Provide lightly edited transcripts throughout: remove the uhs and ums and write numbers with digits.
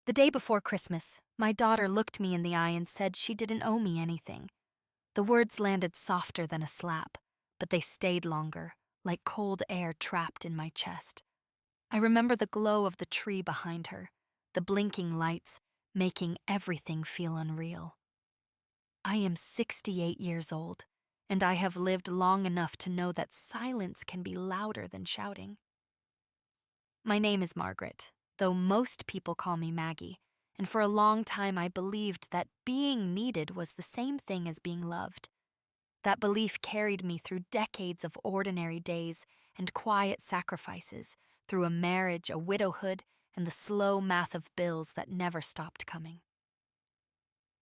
The day before Christmas, my daughter looked me in the eye and said she didn't owe me anything. The words landed softer than a slap, but they stayed longer, like cold air trapped in my chest. I remember the glow of the tree behind her, the blinking lights, making everything feel unreal. I am 68 years old, and I have lived long enough to know that silence can be louder than shouting. My name is Margaret, though most people call me Maggie, and for a long time I believed that being needed was the same thing as being loved. That belief carried me through decades of ordinary days and quiet sacrifices, through a marriage, a widowhood, and the slow math of bills that never stopped coming.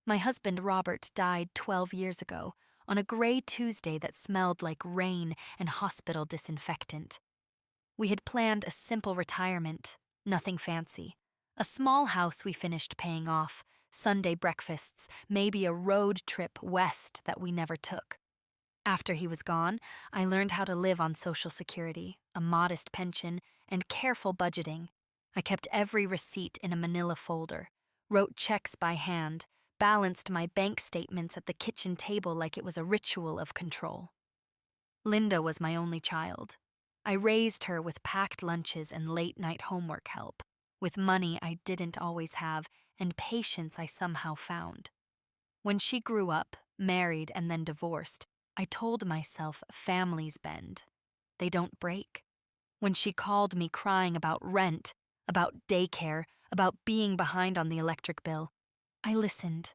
My husband Robert died 12 years ago, on a gray Tuesday that smelled like rain and hospital disinfectant. We had planned a simple retirement, nothing fancy. A small house we finished paying off, Sunday breakfasts, maybe a road trip west that we never took. After he was gone, I learned how to live on Social Security, a modest pension, and careful budgeting. I kept every receipt in a manila folder, wrote checks by hand, balanced my bank statements at the kitchen table like it was a ritual of control. Linda was my only child. I raised her with packed lunches and late-night homework help, with money I didn't always have and patience I somehow found. When she grew up, married, and then divorced, I told myself families bend. They don't break. When she called me crying about rent, about daycare, about being behind on the electric bill, I listened.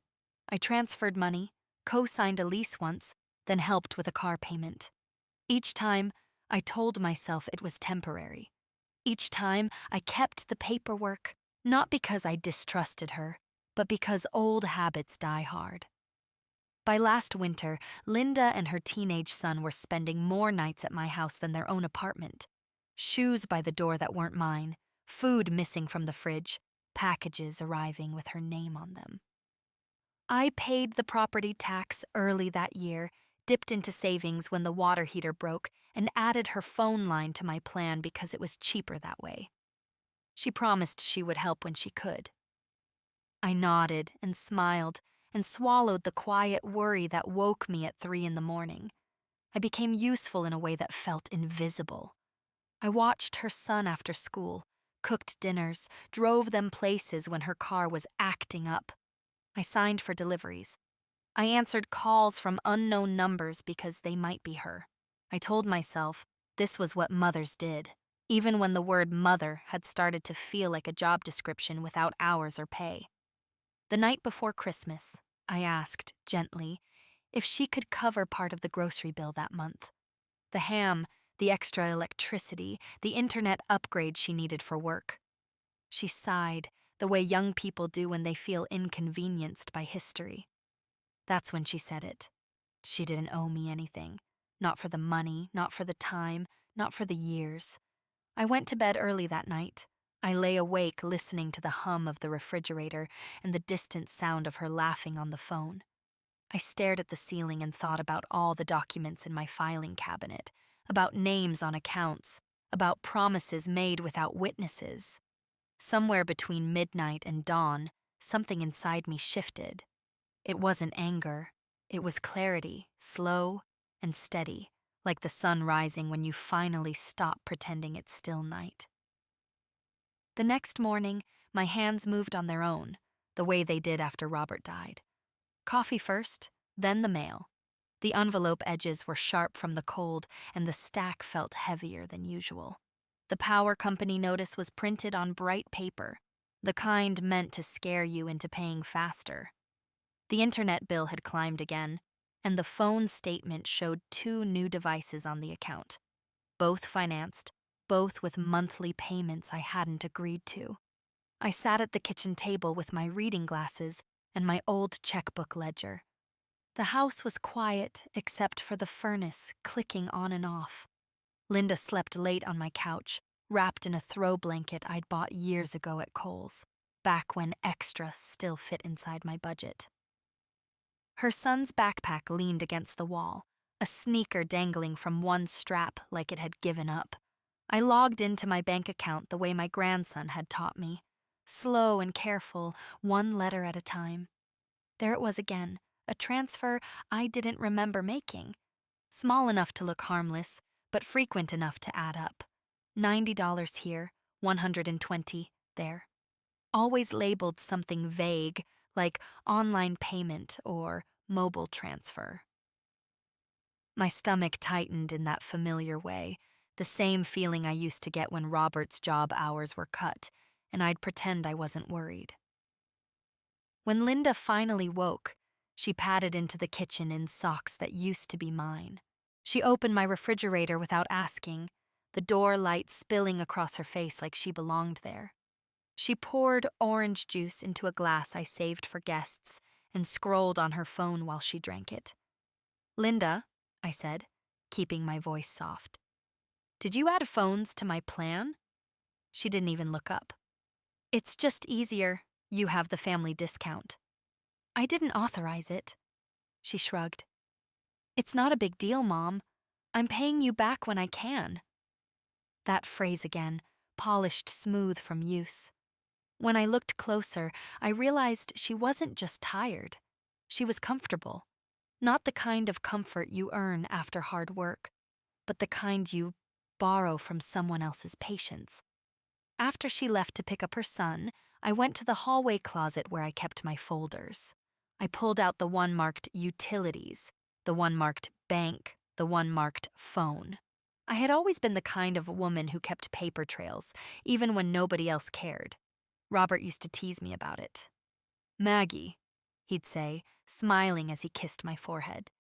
I transferred money, co-signed a lease once, then helped with a car payment. Each time, I told myself it was temporary. Each time, I kept the paperwork, not because I distrusted her, but because old habits die hard. By last winter, Linda and her teenage son were spending more nights at my house than their own apartment. Shoes by the door that weren't mine, food missing from the fridge, packages arriving with her name on them. I paid the property tax early that year, dipped into savings when the water heater broke, and added her phone line to my plan because it was cheaper that way. She promised she would help when she could. I nodded and smiled and swallowed the quiet worry that woke me at 3 a.m. I became useful in a way that felt invisible. I watched her son after school, cooked dinners, drove them places when her car was acting up. I signed for deliveries. I answered calls from unknown numbers because they might be her. I told myself this was what mothers did, even when the word mother had started to feel like a job description without hours or pay. The night before Christmas, I asked, gently, if she could cover part of the grocery bill that month. The ham, the extra electricity, the internet upgrade she needed for work. She sighed, the way young people do when they feel inconvenienced by history. That's when she said it. She didn't owe me anything. Not for the money, not for the time, not for the years. I went to bed early that night. I lay awake listening to the hum of the refrigerator and the distant sound of her laughing on the phone. I stared at the ceiling and thought about all the documents in my filing cabinet, about names on accounts, about promises made without witnesses. Somewhere between midnight and dawn, something inside me shifted. It wasn't anger. It was clarity, slow and steady, like the sun rising when you finally stop pretending it's still night. The next morning, my hands moved on their own, the way they did after Robert died. Coffee first, then the mail. The envelope edges were sharp from the cold, and the stack felt heavier than usual. The power company notice was printed on bright paper, the kind meant to scare you into paying faster. The internet bill had climbed again, and the phone statement showed 2 new devices on the account, both financed, both with monthly payments I hadn't agreed to. I sat at the kitchen table with my reading glasses and my old checkbook ledger. The house was quiet except for the furnace clicking on and off. Linda slept late on my couch, wrapped in a throw blanket I'd bought years ago at Kohl's, back when extra still fit inside my budget. Her son's backpack leaned against the wall, a sneaker dangling from one strap like it had given up. I logged into my bank account the way my grandson had taught me. slow and careful, one letter at a time. There it was again, a transfer I didn't remember making. Small enough to look harmless, but frequent enough to add up. $90 here, $120 there. Always labeled something vague, like online payment or mobile transfer. My stomach tightened in that familiar way, the same feeling I used to get when Robert's job hours were cut, and I'd pretend I wasn't worried. When Linda finally woke, she padded into the kitchen in socks that used to be mine. She opened my refrigerator without asking, the door light spilling across her face like she belonged there. She poured orange juice into a glass I saved for guests and scrolled on her phone while she drank it. "Linda," I said, keeping my voice soft, "did you add phones to my plan?" She didn't even look up. "It's just easier. You have the family discount." "I didn't authorize it." She shrugged. "It's not a big deal, Mom. I'm paying you back when I can." That phrase again, polished smooth from use. When I looked closer, I realized she wasn't just tired. She was comfortable. Not the kind of comfort you earn after hard work, but the kind you borrow from someone else's patience. After she left to pick up her son, I went to the hallway closet where I kept my folders. I pulled out the one marked Utilities, the one marked Bank, the one marked Phone. I had always been the kind of woman who kept paper trails, even when nobody else cared. Robert used to tease me about it. "Maggie," he'd say, smiling as he kissed my forehead,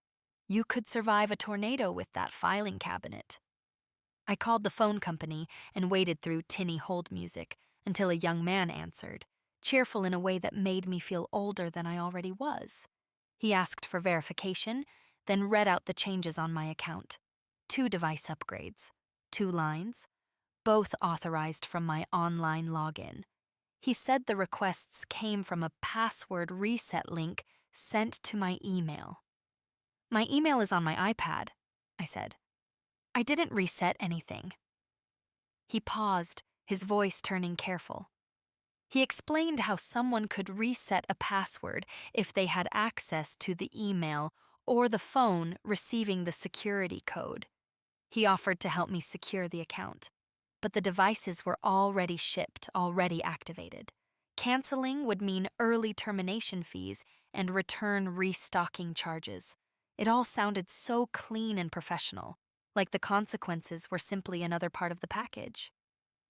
"you could survive a tornado with that filing cabinet." I called the phone company and waited through tinny hold music until a young man answered, cheerful in a way that made me feel older than I already was. He asked for verification, then read out the changes on my account. 2 device upgrades, 2 lines, both authorized from my online login. He said the requests came from a password reset link sent to my email. "My email is on my iPad," I said. "I didn't reset anything." He paused, his voice turning careful. He explained how someone could reset a password if they had access to the email or the phone receiving the security code. He offered to help me secure the account, but the devices were already shipped, already activated. Canceling would mean early termination fees and return restocking charges. It all sounded so clean and professional, like the consequences were simply another part of the package.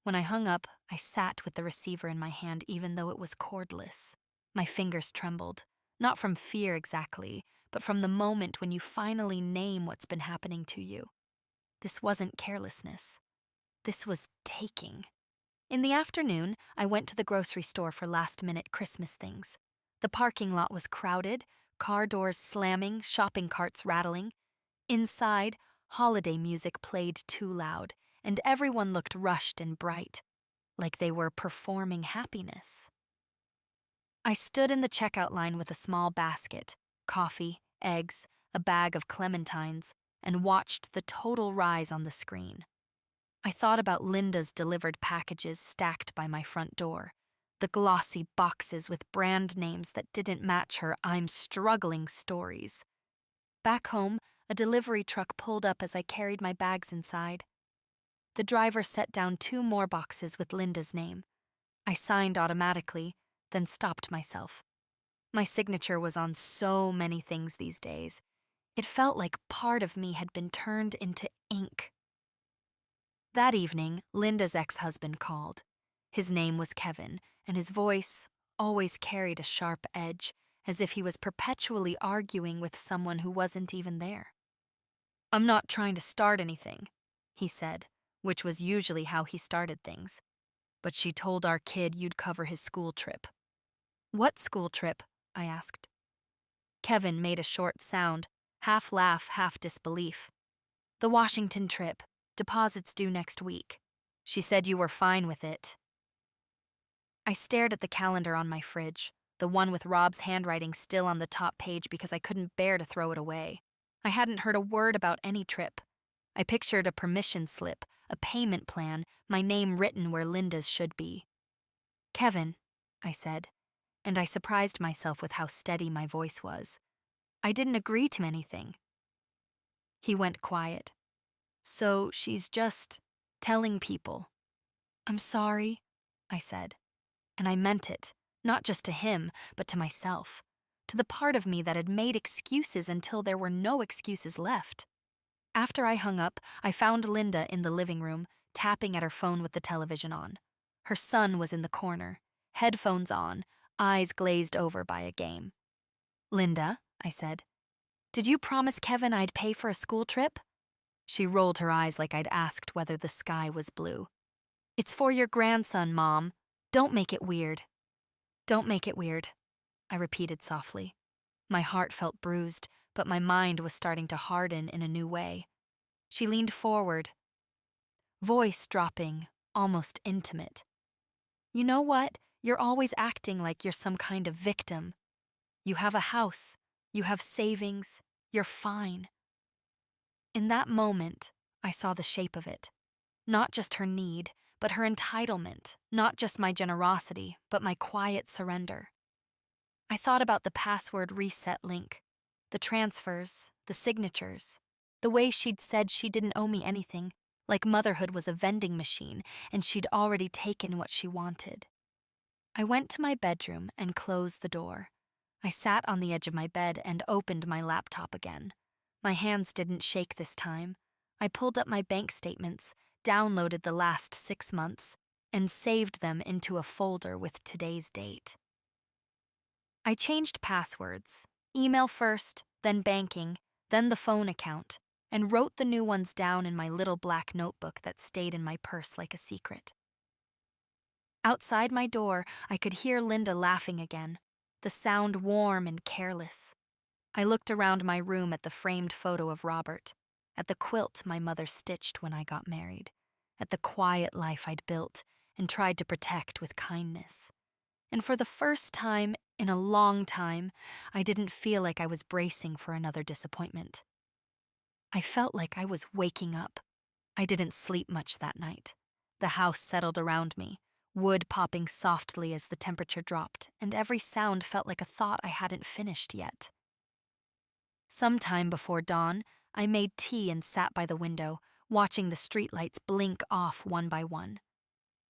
When I hung up, I sat with the receiver in my hand even though it was cordless. My fingers trembled, not from fear exactly, but from the moment when you finally name what's been happening to you. This wasn't carelessness. This was taking. In the afternoon, I went to the grocery store for last-minute Christmas things. The parking lot was crowded, car doors slamming, shopping carts rattling. Inside, holiday music played too loud, and everyone looked rushed and bright, like they were performing happiness. I stood in the checkout line with a small basket, coffee, eggs, a bag of clementines, and watched the total rise on the screen. I thought about Linda's delivered packages stacked by my front door, the glossy boxes with brand names that didn't match her "I'm struggling" stories. Back home, a delivery truck pulled up as I carried my bags inside. The driver set down 2 more boxes with Linda's name. I signed automatically, then stopped myself. My signature was on so many things these days. It felt like part of me had been turned into ink. That evening, Linda's ex-husband called. His name was Kevin, and his voice always carried a sharp edge, as if he was perpetually arguing with someone who wasn't even there. "I'm not trying to start anything," he said, which was usually how he started things. "But she told our kid you'd cover his school trip." "What school trip?" I asked. Kevin made a short sound, half laugh, half disbelief. "The Washington trip. Deposits due next week. She said you were fine with it." I stared at the calendar on my fridge, the one with Rob's handwriting still on the top page because I couldn't bear to throw it away. I hadn't heard a word about any trip. I pictured a permission slip, a payment plan, my name written where Linda's should be. "Kevin," I said, and I surprised myself with how steady my voice was. I didn't agree to anything. He went quiet. So she's just telling people. I'm sorry, I said, and I meant it, not just to him, but to myself, to the part of me that had made excuses until there were no excuses left. After I hung up, I found Linda in the living room, tapping at her phone with the television on. Her son was in the corner, headphones on, eyes glazed over by a game. Linda, I said, did you promise Kevin I'd pay for a school trip? She rolled her eyes like I'd asked whether the sky was blue. It's for your grandson, Mom. Don't make it weird. Don't make it weird, I repeated softly. My heart felt bruised, but my mind was starting to harden in a new way. She leaned forward, voice dropping, almost intimate. You know what? You're always acting like you're some kind of victim. You have a house, you have savings, you're fine. In that moment, I saw the shape of it. Not just her need, but her entitlement, not just my generosity, but my quiet surrender. I thought about the password reset link, the transfers, the signatures, the way she'd said she didn't owe me anything, like motherhood was a vending machine and she'd already taken what she wanted. I went to my bedroom and closed the door. I sat on the edge of my bed and opened my laptop again. My hands didn't shake this time. I pulled up my bank statements, downloaded the last 6 months, and saved them into a folder with today's date. I changed passwords, email first, then banking, then the phone account, and wrote the new ones down in my little black notebook that stayed in my purse like a secret. Outside my door, I could hear Linda laughing again, the sound warm and careless. I looked around my room at the framed photo of Robert, at the quilt my mother stitched when I got married, at the quiet life I'd built and tried to protect with kindness. And for the first time in a long time, I didn't feel like I was bracing for another disappointment. I felt like I was waking up. I didn't sleep much that night. The house settled around me, wood popping softly as the temperature dropped, and every sound felt like a thought I hadn't finished yet. Sometime before dawn, I made tea and sat by the window, watching the streetlights blink off one by one.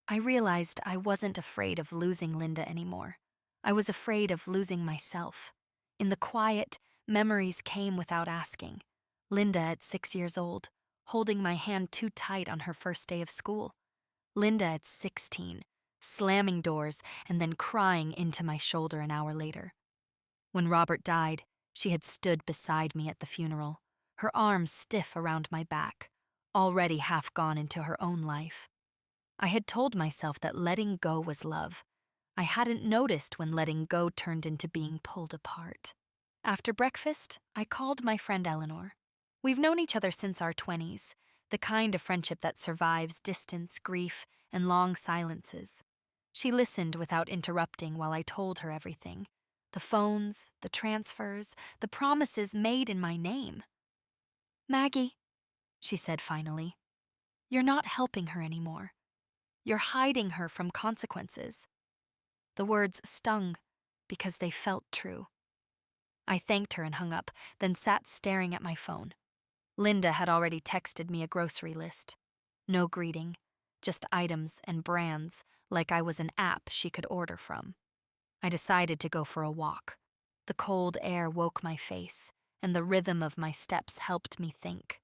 I realized I wasn't afraid of losing Linda anymore. I was afraid of losing myself. In the quiet, memories came without asking. Linda at 6 years old, holding my hand too tight on her first day of school. Linda at 16, slamming doors and then crying into my shoulder an hour later. When Robert died, she had stood beside me at the funeral, her arms stiff around my back, already half gone into her own life. I had told myself that letting go was love. I hadn't noticed when letting go turned into being pulled apart. After breakfast, I called my friend Eleanor. We've known each other since our 20s, the kind of friendship that survives distance, grief, and long silences. She listened without interrupting while I told her everything. The phones, the transfers, the promises made in my name. Maggie, she said finally, you're not helping her anymore. You're hiding her from consequences. The words stung because they felt true. I thanked her and hung up, then sat staring at my phone. Linda had already texted me a grocery list. No greeting, just items and brands like I was an app she could order from. I decided to go for a walk. The cold air woke my face, and the rhythm of my steps helped me think.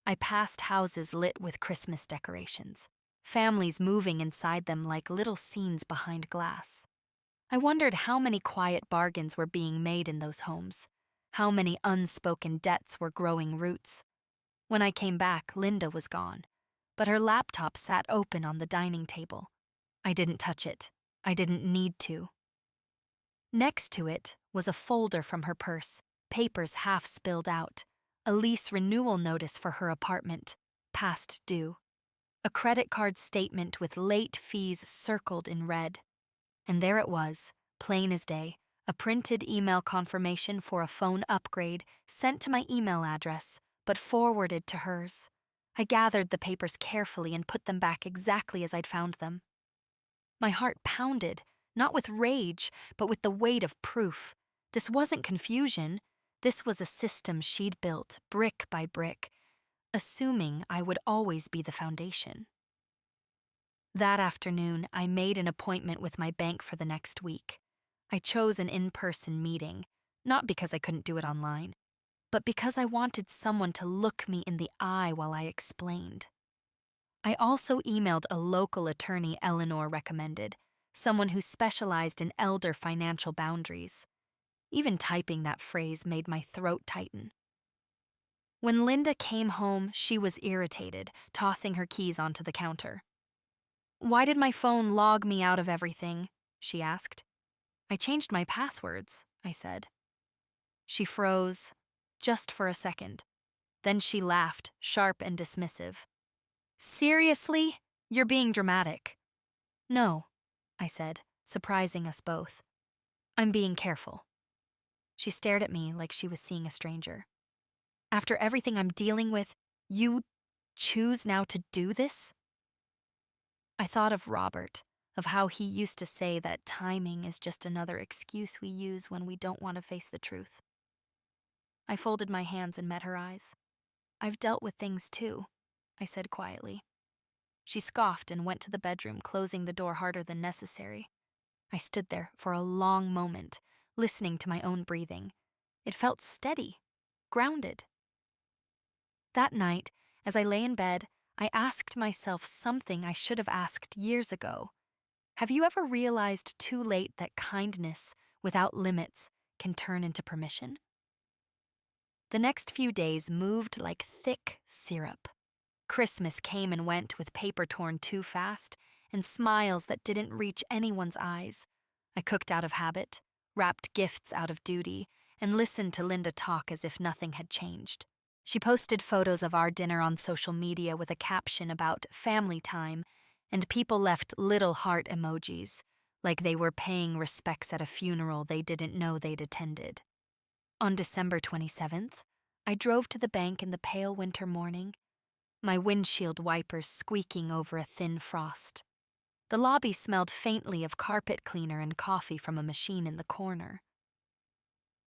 I passed houses lit with Christmas decorations, families moving inside them like little scenes behind glass. I wondered how many quiet bargains were being made in those homes, how many unspoken debts were growing roots. When I came back, Linda was gone, but her laptop sat open on the dining table. I didn't touch it. I didn't need to. Next to it was a folder from her purse, papers half spilled out, a lease renewal notice for her apartment, past due, a credit card statement with late fees circled in red. And there it was, plain as day, a printed email confirmation for a phone upgrade sent to my email address, but forwarded to hers. I gathered the papers carefully and put them back exactly as I'd found them. My heart pounded, Not with rage, but with the weight of proof. This wasn't confusion. This was a system she'd built, brick by brick, assuming I would always be the foundation. That afternoon, I made an appointment with my bank for the next week. I chose an in-person meeting, not because I couldn't do it online, but because I wanted someone to look me in the eye while I explained. I also emailed a local attorney Eleanor recommended, someone who specialized in elder financial boundaries. Even typing that phrase made my throat tighten. When Linda came home, she was irritated, tossing her keys onto the counter. "Why did my phone log me out of everything?" she asked. "I changed my passwords," I said. She froze, just for a second. Then she laughed, sharp and dismissive. "Seriously? You're being dramatic." "No," I said, surprising us both. "I'm being careful." She stared at me like she was seeing a stranger. "After everything I'm dealing with, you choose now to do this?" I thought of Robert, of how he used to say that timing is just another excuse we use when we don't want to face the truth. I folded my hands and met her eyes. "I've dealt with things too," I said quietly. She scoffed and went to the bedroom, closing the door harder than necessary. I stood there for a long moment, listening to my own breathing. It felt steady, grounded. That night, as I lay in bed, I asked myself something I should have asked years ago. Have you ever realized too late that kindness, without limits, can turn into permission? The next few days moved like thick syrup. Christmas came and went with paper torn too fast and smiles that didn't reach anyone's eyes. I cooked out of habit, wrapped gifts out of duty, and listened to Linda talk as if nothing had changed. She posted photos of our dinner on social media with a caption about family time, and people left little heart emojis, like they were paying respects at a funeral they didn't know they'd attended. On December 27th, I drove to the bank in the pale winter morning, my windshield wipers squeaking over a thin frost. The lobby smelled faintly of carpet cleaner and coffee from a machine in the corner.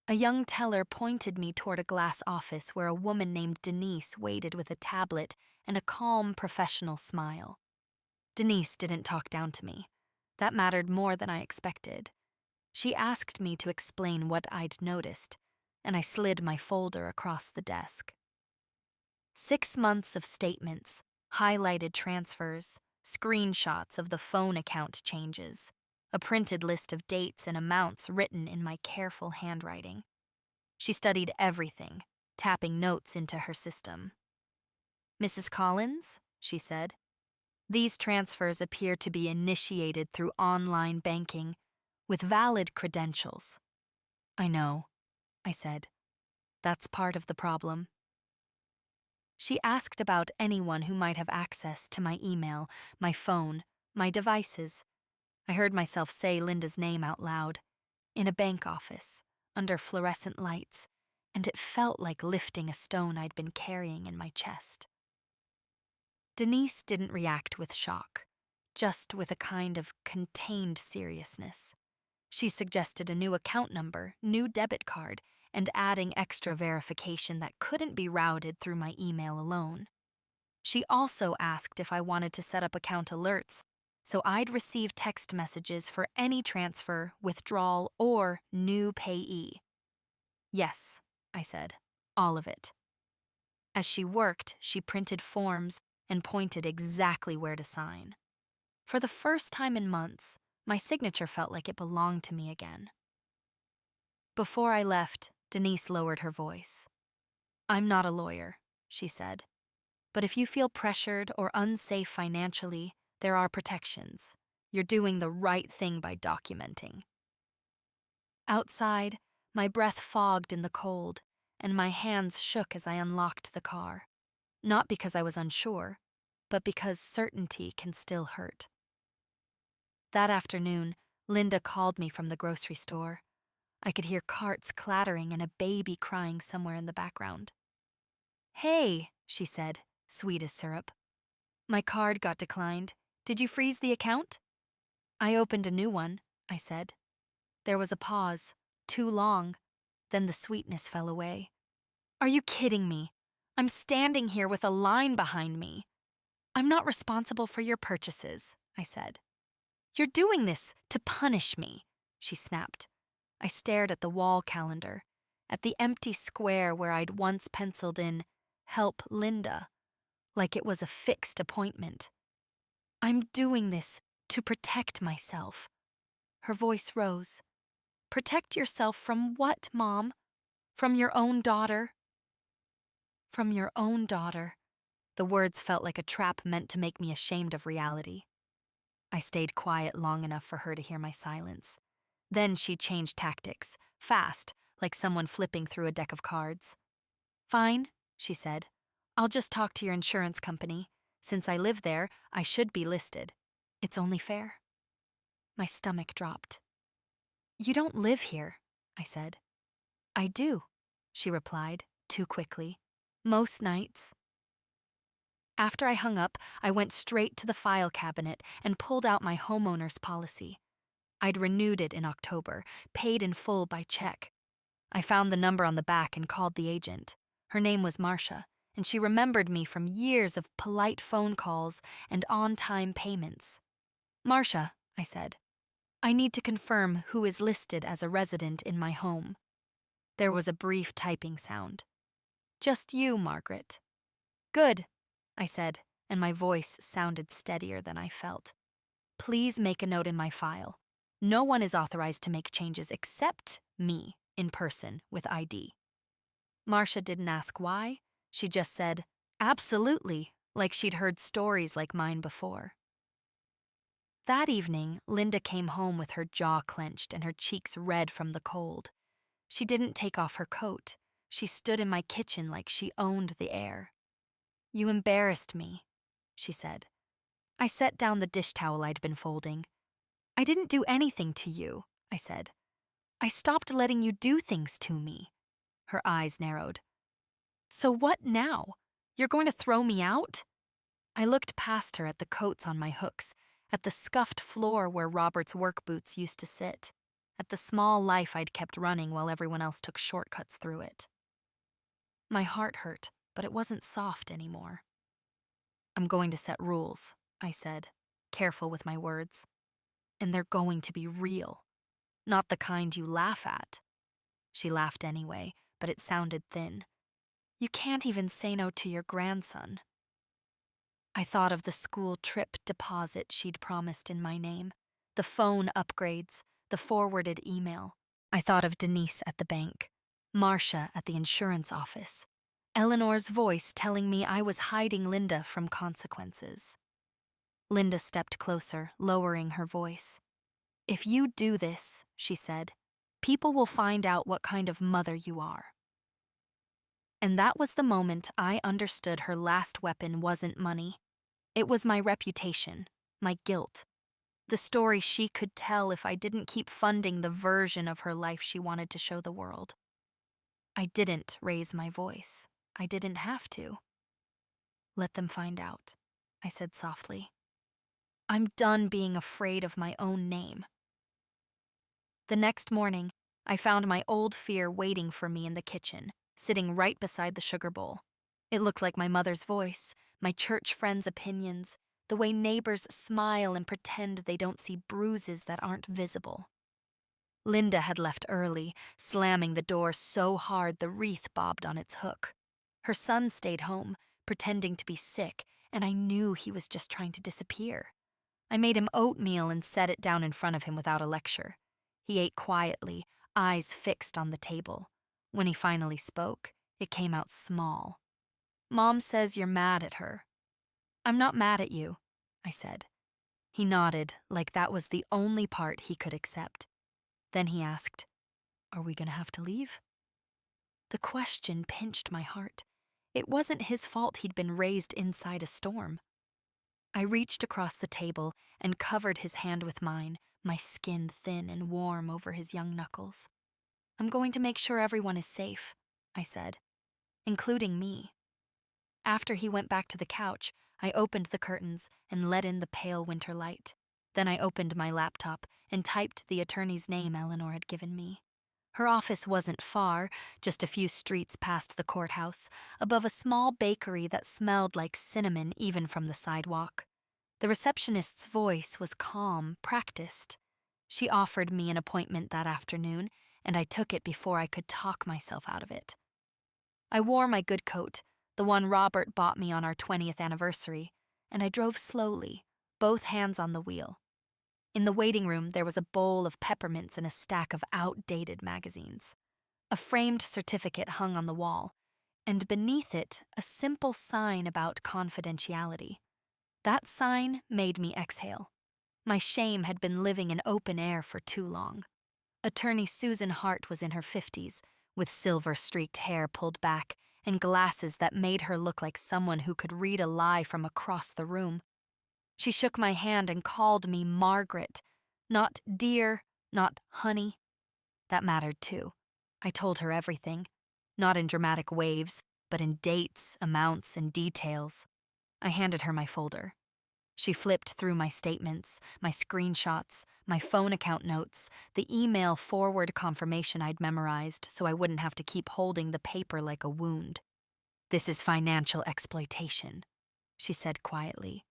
A young teller pointed me toward a glass office where a woman named Denise waited with a tablet and a calm, professional smile. Denise didn't talk down to me. That mattered more than I expected. She asked me to explain what I'd noticed, and I slid my folder across the desk. 6 months of statements, highlighted transfers, screenshots of the phone account changes, a printed list of dates and amounts written in my careful handwriting. She studied everything, tapping notes into her system. "Mrs. Collins," she said, "these transfers appear to be initiated through online banking with valid credentials." "I know," I said. "That's part of the problem." She asked about anyone who might have access to my email, my phone, my devices. I heard myself say Linda's name out loud, in a bank office, under fluorescent lights, and it felt like lifting a stone I'd been carrying in my chest. Denise didn't react with shock, just with a kind of contained seriousness. She suggested a new account number, new debit card, and adding extra verification that couldn't be routed through my email alone. She also asked if I wanted to set up account alerts, so I'd receive text messages for any transfer, withdrawal, or new payee. "Yes," I said, "all of it." As she worked, she printed forms and pointed exactly where to sign. For the first time in months, my signature felt like it belonged to me again. Before I left, Denise lowered her voice. "I'm not a lawyer," she said, "but if you feel pressured or unsafe financially, there are protections. You're doing the right thing by documenting." Outside, my breath fogged in the cold, and my hands shook as I unlocked the car. Not because I was unsure, but because certainty can still hurt. That afternoon, Linda called me from the grocery store. I could hear carts clattering and a baby crying somewhere in the background. "Hey," she said, sweet as syrup. "My card got declined. Did you freeze the account?" I opened a new one. I said. There was a pause, too long, then the sweetness fell away. Are you kidding me? I'm standing here with a line behind me. I'm not responsible for your purchases, I said. You're doing this to punish me, she snapped. I stared at the wall calendar, at the empty square where I'd once penciled in, "Help Linda," like it was a fixed appointment. I'm doing this to protect myself. Her voice rose. Protect yourself from what, Mom? From your own daughter? From your own daughter. The words felt like a trap meant to make me ashamed of reality. I stayed quiet long enough for her to hear my silence. Then she changed tactics, fast, like someone flipping through a deck of cards. Fine, she said. I'll just talk to your insurance company. Since I live there, I should be listed. It's only fair. My stomach dropped. You don't live here, I said. I do, she replied, too quickly. Most nights. After I hung up, I went straight to the file cabinet and pulled out my homeowner's policy. I'd renewed it in October, paid in full by check. I found the number on the back and called the agent. Her name was Marcia, and she remembered me from years of polite phone calls and on-time payments. Marcia, I said, I need to confirm who is listed as a resident in my home. There was a brief typing sound. Just you, Margaret. Good, I said, and my voice sounded steadier than I felt. Please make a note in my file. No one is authorized to make changes except me, in person, with ID. Marcia didn't ask why. She just said, absolutely, like she'd heard stories like mine before. That evening, Linda came home with her jaw clenched and her cheeks red from the cold. She didn't take off her coat. She stood in my kitchen like she owned the air. You embarrassed me, she said. I set down the dish towel I'd been folding. I didn't do anything to you, I said. I stopped letting you do things to me. Her eyes narrowed. So what now? You're going to throw me out? I looked past her at the coats on my hooks, at the scuffed floor where Robert's work boots used to sit, at the small life I'd kept running while everyone else took shortcuts through it. My heart hurt, but it wasn't soft anymore. I'm going to set rules, I said, careful with my words. And they're going to be real, not the kind you laugh at. She laughed anyway, but it sounded thin. You can't even say no to your grandson. I thought of the school trip deposit she'd promised in my name, the phone upgrades, the forwarded email. I thought of Denise at the bank, Marcia at the insurance office, Eleanor's voice telling me I was hiding Linda from consequences. Linda stepped closer, lowering her voice. If you do this, she said, people will find out what kind of mother you are. And that was the moment I understood her last weapon wasn't money. It was my reputation, my guilt, the story she could tell if I didn't keep funding the version of her life she wanted to show the world. I didn't raise my voice. I didn't have to. Let them find out, I said softly. I'm done being afraid of my own name. The next morning, I found my old fear waiting for me in the kitchen, sitting right beside the sugar bowl. It looked like my mother's voice, my church friends' opinions, the way neighbors smile and pretend they don't see bruises that aren't visible. Linda had left early, slamming the door so hard the wreath bobbed on its hook. Her son stayed home, pretending to be sick, and I knew he was just trying to disappear. I made him oatmeal and set it down in front of him without a lecture. He ate quietly, eyes fixed on the table. When he finally spoke, it came out small. Mom says you're mad at her. I'm not mad at you, I said. He nodded, like that was the only part he could accept. Then he asked, Are we gonna have to leave? The question pinched my heart. It wasn't his fault he'd been raised inside a storm. I reached across the table and covered his hand with mine, my skin thin and warm over his young knuckles. I'm going to make sure everyone is safe, I said, including me. After he went back to the couch, I opened the curtains and let in the pale winter light. Then I opened my laptop and typed the attorney's name Eleanor had given me. Her office wasn't far, just a few streets past the courthouse, above a small bakery that smelled like cinnamon even from the sidewalk. The receptionist's voice was calm, practiced. She offered me an appointment that afternoon, and I took it before I could talk myself out of it. I wore my good coat, the one Robert bought me on our 20th anniversary, and I drove slowly, both hands on the wheel. In the waiting room, there was a bowl of peppermints and a stack of outdated magazines. A framed certificate hung on the wall, and beneath it, a simple sign about confidentiality. That sign made me exhale. My shame had been living in open air for too long. Attorney Susan Hart was in her 50s, with silver-streaked hair pulled back and glasses that made her look like someone who could read a lie from across the room. She shook my hand and called me Margaret. Not dear, not honey. That mattered too. I told her everything, not in dramatic waves, but in dates, amounts, and details. I handed her my folder. She flipped through my statements, my screenshots, my phone account notes, the email forward confirmation I'd memorized so I wouldn't have to keep holding the paper like a wound. "This is financial exploitation," she said quietly.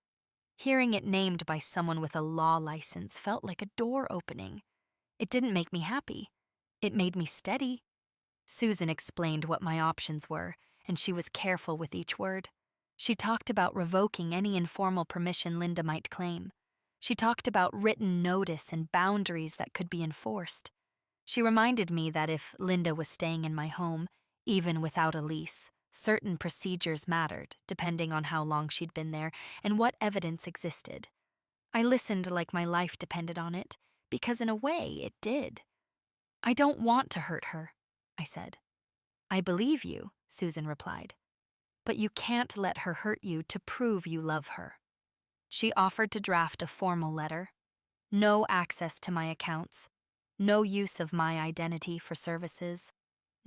Hearing it named by someone with a law license felt like a door opening. It didn't make me happy. It made me steady. Susan explained what my options were, and she was careful with each word. She talked about revoking any informal permission Linda might claim. She talked about written notice and boundaries that could be enforced. She reminded me that if Linda was staying in my home, even without a lease, certain procedures mattered, depending on how long she'd been there and what evidence existed. I listened like my life depended on it, because in a way it did. "I don't want to hurt her," I said. "I believe you," Susan replied. "But you can't let her hurt you to prove you love her." She offered to draft a formal letter. No access to my accounts. No use of my identity for services.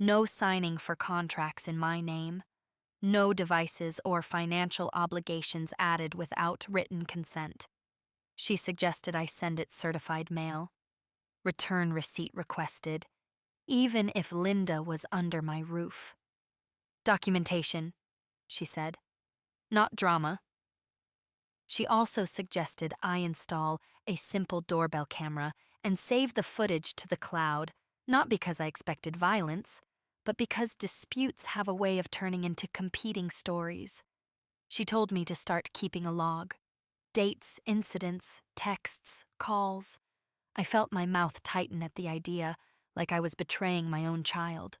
No signing for contracts in my name. No devices or financial obligations added without written consent. She suggested I send it certified mail. Return receipt requested, even if Linda was under my roof. "Documentation," she said. "Not drama." She also suggested I install a simple doorbell camera and save the footage to the cloud, not because I expected violence, but because disputes have a way of turning into competing stories. She told me to start keeping a log. Dates, incidents, texts, calls. I felt my mouth tighten at the idea, like I was betraying my own child.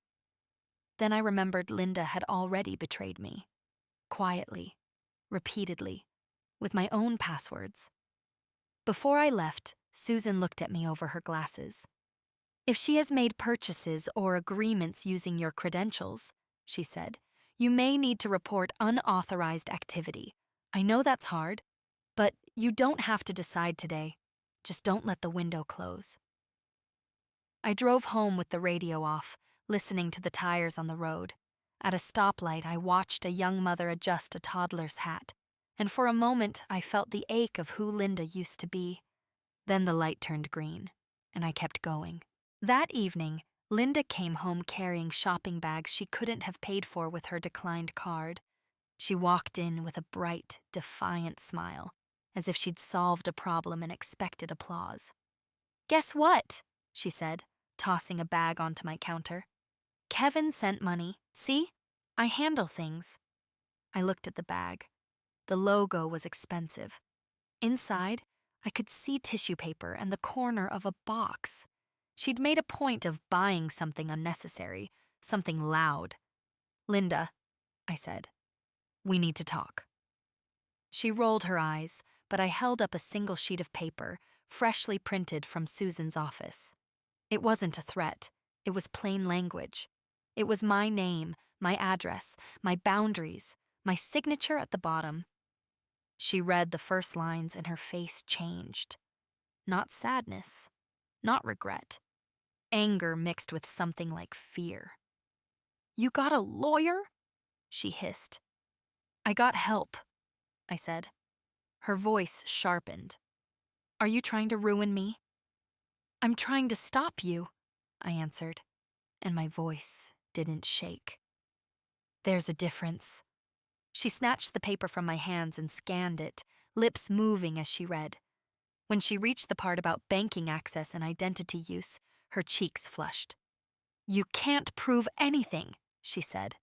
Then I remembered Linda had already betrayed me. Quietly, repeatedly, with my own passwords. Before I left, Susan looked at me over her glasses. "If she has made purchases or agreements using your credentials," she said, "you may need to report unauthorized activity. I know that's hard, but you don't have to decide today. Just don't let the window close." I drove home with the radio off, listening to the tires on the road. At a stoplight, I watched a young mother adjust a toddler's hat, and for a moment I felt the ache of who Linda used to be. Then the light turned green, and I kept going. That evening, Linda came home carrying shopping bags she couldn't have paid for with her declined card. She walked in with a bright, defiant smile, as if she'd solved a problem and expected applause. "Guess what?" she said, tossing a bag onto my counter. "Kevin sent money. See? I handle things." I looked at the bag. The logo was expensive. Inside, I could see tissue paper and the corner of a box. She'd made a point of buying something unnecessary, something loud. "Linda," I said, "we need to talk." She rolled her eyes, but I held up a single sheet of paper, freshly printed from Susan's office. It wasn't a threat. It was plain language. It was my name, my address, my boundaries, my signature at the bottom. She read the first lines and her face changed. Not sadness, not regret. Anger mixed with something like fear. "You got a lawyer?" she hissed. "I got help," I said. Her voice sharpened. Are you trying to ruin me? I'm trying to stop you, I answered, and my voice didn't shake. There's a difference. She snatched the paper from my hands and scanned it, lips moving as she read. When she reached the part about banking access and identity use, her cheeks flushed. You can't prove anything, she said.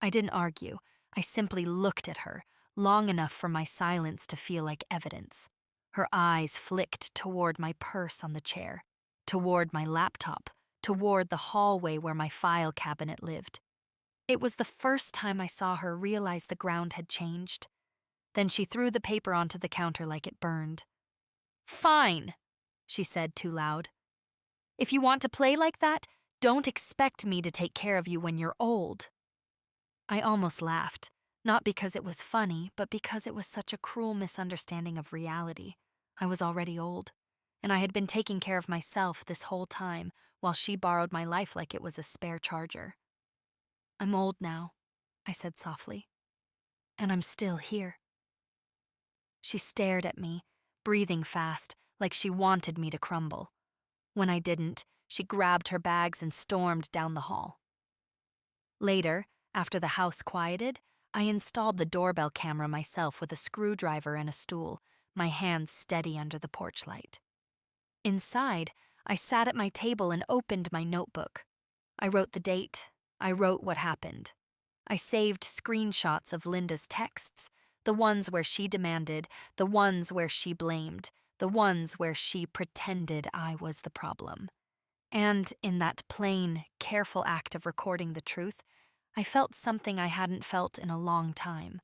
I didn't argue. I simply looked at her, long enough for my silence to feel like evidence. Her eyes flicked toward my purse on the chair, toward my laptop, toward the hallway where my file cabinet lived. It was the first time I saw her realize the ground had changed. Then she threw the paper onto the counter like it burned. Fine, she said too loud. If you want to play like that, don't expect me to take care of you when you're old. I almost laughed, not because it was funny, but because it was such a cruel misunderstanding of reality. I was already old, and I had been taking care of myself this whole time while she borrowed my life like it was a spare charger. I'm old now, I said softly, and I'm still here. She stared at me, breathing fast, like she wanted me to crumble. When I didn't, she grabbed her bags and stormed down the hall. Later, after the house quieted, I installed the doorbell camera myself with a screwdriver and a stool, my hands steady under the porch light. Inside, I sat at my table and opened my notebook. I wrote the date. I wrote what happened. I saved screenshots of Linda's texts, the ones where she demanded, the ones where she blamed, the ones where she pretended I was the problem. And in that plain, careful act of recording the truth, I felt something I hadn't felt in a long time.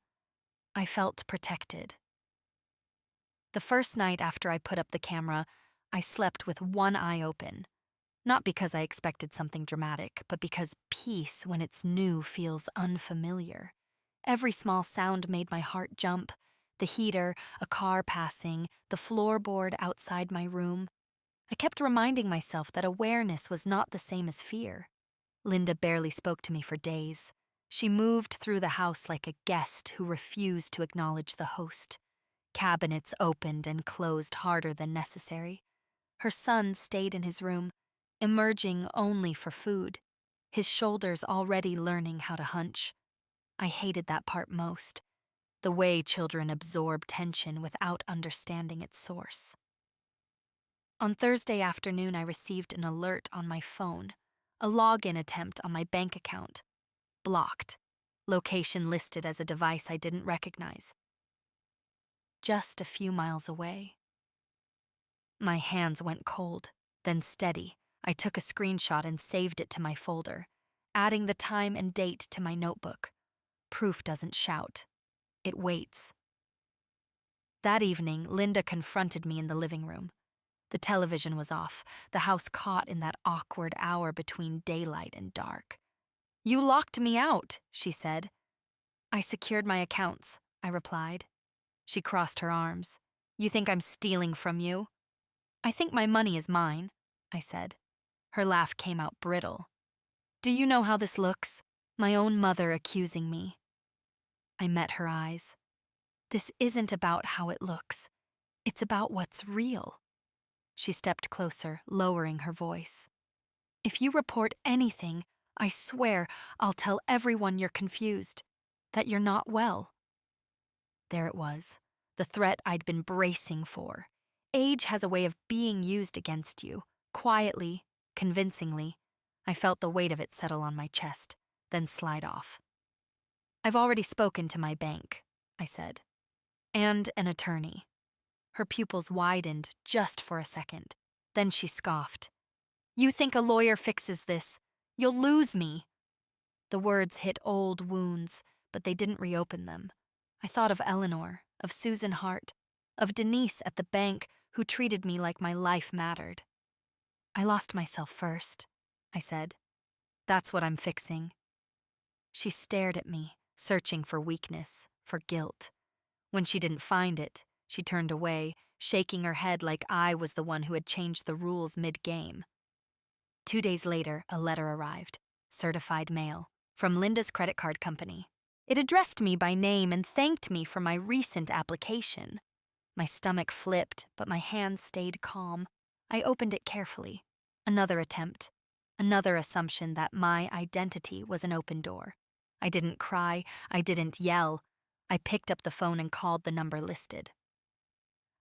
I felt protected. The first night after I put up the camera, I slept with one eye open. Not because I expected something dramatic, but because peace when it's new feels unfamiliar. Every small sound made my heart jump. The heater, a car passing, the floorboard outside my room. I kept reminding myself that awareness was not the same as fear. Linda barely spoke to me for days. She moved through the house like a guest who refused to acknowledge the host. Cabinets opened and closed harder than necessary. Her son stayed in his room, emerging only for food, his shoulders already learning how to hunch. I hated that part most, the way children absorb tension without understanding its source. On Thursday afternoon, I received an alert on my phone, a login attempt on my bank account. Blocked. Location listed as a device I didn't recognize. Just a few miles away. My hands went cold, then steady. I took a screenshot and saved it to my folder, adding the time and date to my notebook. Proof doesn't shout. It waits. That evening, Linda confronted me in the living room. The television was off, the house caught in that awkward hour between daylight and dark. You locked me out, she said. I secured my accounts, I replied. She crossed her arms. You think I'm stealing from you? I think my money is mine, I said. Her laugh came out brittle. Do you know how this looks? My own mother accusing me. I met her eyes. This isn't about how it looks. It's about what's real. She stepped closer, lowering her voice. If you report anything, I swear I'll tell everyone you're confused, that you're not well. There it was, the threat I'd been bracing for. Age has a way of being used against you, quietly, convincingly. I felt the weight of it settle on my chest, then slide off. I've already spoken to my bank, I said, and an attorney. Her pupils widened just for a second. Then she scoffed. You think a lawyer fixes this? You'll lose me. The words hit old wounds, but they didn't reopen them. I thought of Eleanor, of Susan Hart, of Denise at the bank who treated me like my life mattered. I lost myself first, I said. That's what I'm fixing. She stared at me, searching for weakness, for guilt. When she didn't find it, she turned away, shaking her head like I was the one who had changed the rules mid-game. 2 days later, a letter arrived, certified mail, from Linda's credit card company. It addressed me by name and thanked me for my recent application. My stomach flipped, but my hand stayed calm. I opened it carefully. Another attempt. Another assumption that my identity was an open door. I didn't cry. I didn't yell. I picked up the phone and called the number listed.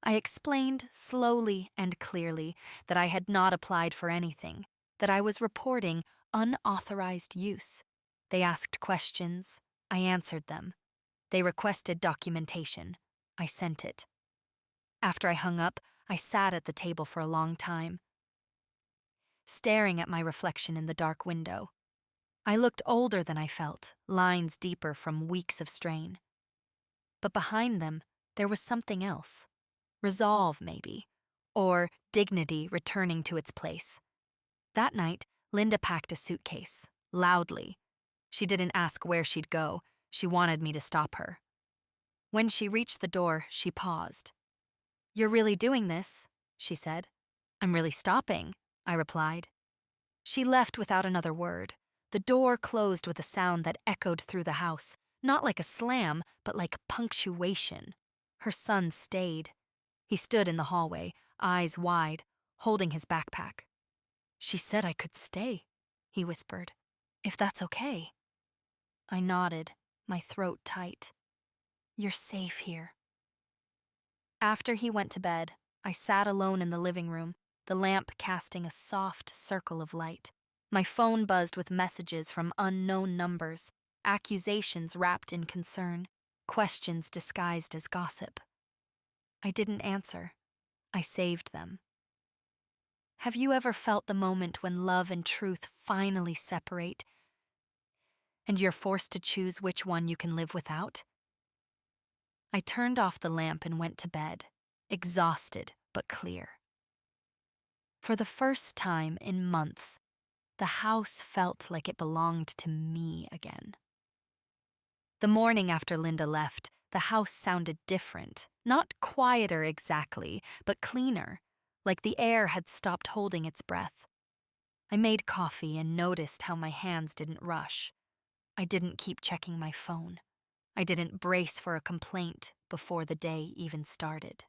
I explained slowly and clearly that I had not applied for anything, that I was reporting unauthorized use. They asked questions. I answered them. They requested documentation. I sent it. After I hung up, I sat at the table for a long time, staring at my reflection in the dark window. I looked older than I felt, lines deeper from weeks of strain. But behind them, there was something else. Resolve, maybe, or dignity returning to its place. That night, Linda packed a suitcase, loudly. She didn't ask where she'd go. She wanted me to stop her. When she reached the door, she paused. "You're really doing this?" she said. "I'm really stopping," I replied. She left without another word. The door closed with a sound that echoed through the house, not like a slam, but like punctuation. Her son stayed. He stood in the hallway, eyes wide, holding his backpack. "She said I could stay," he whispered. "If that's okay." I nodded, my throat tight. "You're safe here." After he went to bed, I sat alone in the living room, the lamp casting a soft circle of light. My phone buzzed with messages from unknown numbers, accusations wrapped in concern, questions disguised as gossip. I didn't answer. I saved them. Have you ever felt the moment when love and truth finally separate, and you're forced to choose which one you can live without? I turned off the lamp and went to bed, exhausted but clear. For the first time in months, the house felt like it belonged to me again. The morning after Linda left, the house sounded different, not quieter exactly, but cleaner, like the air had stopped holding its breath. I made coffee and noticed how my hands didn't rush. I didn't keep checking my phone. I didn't brace for a complaint before the day even started.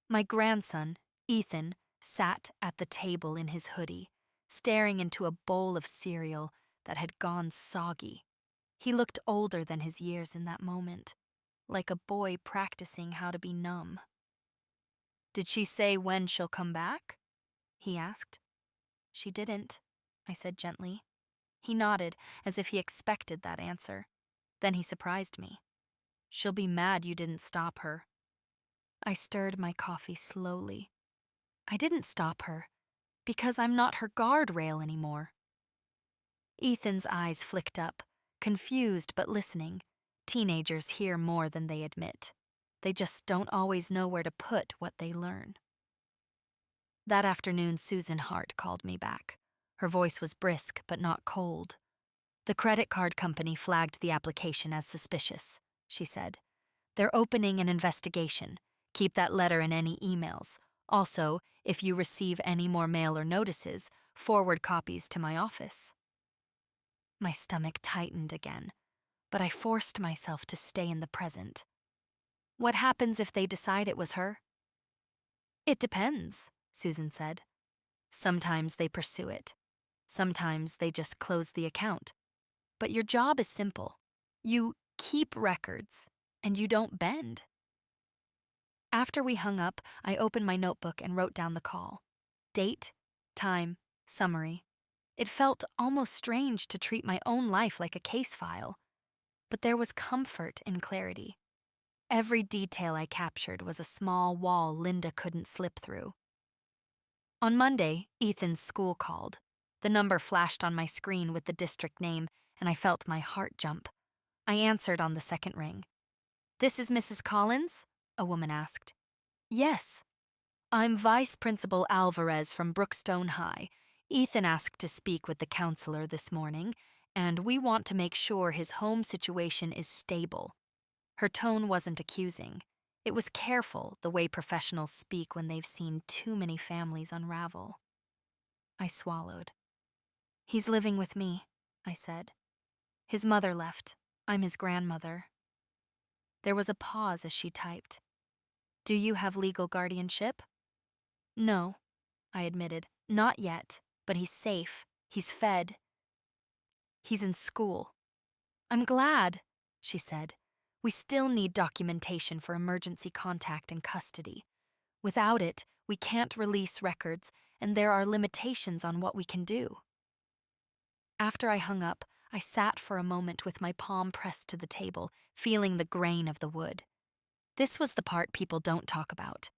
My grandson, Ethan, sat at the table in his hoodie, staring into a bowl of cereal that had gone soggy. He looked older than his years in that moment, like a boy practicing how to be numb. "Did she say when she'll come back?" he asked. "She didn't," I said gently. He nodded, as if he expected that answer. Then he surprised me. "She'll be mad you didn't stop her." I stirred my coffee slowly. I didn't stop her, because I'm not her guardrail anymore. Ethan's eyes flicked up, confused but listening. Teenagers hear more than they admit. They just don't always know where to put what they learn. That afternoon, Susan Hart called me back. Her voice was brisk but not cold. "The credit card company flagged the application as suspicious," she said. "They're opening an investigation. Keep that letter and any emails. Also, if you receive any more mail or notices, forward copies to my office." My stomach tightened again, but I forced myself to stay in the present. What happens if they decide it was her? "It depends," Susan said. "Sometimes they pursue it. Sometimes they just close the account. But your job is simple. You keep records, and you don't bend." After we hung up, I opened my notebook and wrote down the call. Date, time, summary. It felt almost strange to treat my own life like a case file. But there was comfort in clarity. Every detail I captured was a small wall Linda couldn't slip through. On Monday, Ethan's school called. The number flashed on my screen with the district name, and I felt my heart jump. I answered on the second ring. "This is Mrs. Collins?" a woman asked. "Yes." "I'm Vice Principal Alvarez from Brookstone High. Ethan asked to speak with the counselor this morning, and we want to make sure his home situation is stable." Her tone wasn't accusing. It was careful, the way professionals speak when they've seen too many families unravel. I swallowed. "He's living with me," I said. "His mother left. I'm his grandmother." There was a pause as she typed. Do you have legal guardianship? No, I admitted. Not yet, but he's safe. He's fed. He's in school. I'm glad, she said. We still need documentation for emergency contact and custody. Without it, we can't release records, and there are limitations on what we can do. After I hung up, I sat for a moment with my palm pressed to the table, feeling the grain of the wood. This was the part people don't talk about.